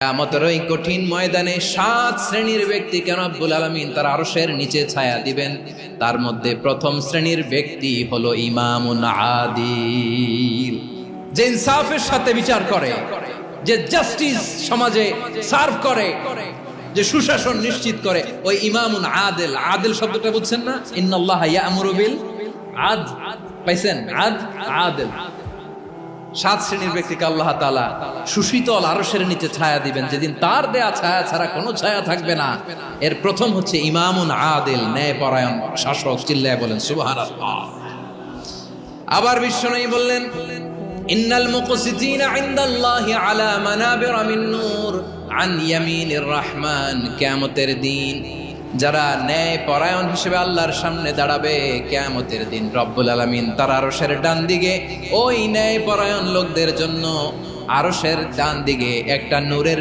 কিয়ামতের ওই কঠিন ময়দানে 7 শ্রেণীর ব্যক্তিকে রব্বুল আলামিন তার আরশের নিচে ছায়া দিবেন। তার মধ্যে প্রথম শ্রেণীর ব্যক্তি হলো ইমামুন আদিল, যে ইনসাফের সাথে বিচার করে, যে জাস্টিস সমাজে সার্ভ করে, যে সুশাসন নিশ্চিত করে, ওই ইমামুন আদিল। আদিল শব্দটা বুঝছেন না? ইন্নাল্লাহা ইয়া'মুরু বিল আদল, পাইছেন? আদিল। 7 শ্রেণীর ব্যক্তিকে আল্লাহ তাআলা সুশীতল আরশের নিচে ছায়া দিবেন, যেদিন তার দেয়া ছায়া ছাড়া কোনো ছায়া থাকবে না। এর প্রথম হচ্ছে ইমামুন আদিল, ন্যায়পরায়ণ শাসক। চিল্লায় বলেন সুবহানাল্লাহ। আবার বিশ্বনবী বললেন, ইন্নাল মুকসিতিনা ইনদাল্লাহি আলা মানাবিরা মিন নূর আন ইয়ামিনির রহমান। কিয়ামতের দিন যারা ন্যায় পরায়ণ হিসেবে আল্লাহর সামনে দাঁড়াবে, কিয়ামতের দিন রব্বুল আলামিন তার আরশের ডান দিকে ওই ন্যায় পরায়ণ লোকদের জন্য আরশের ডান দিকে একটা নূরের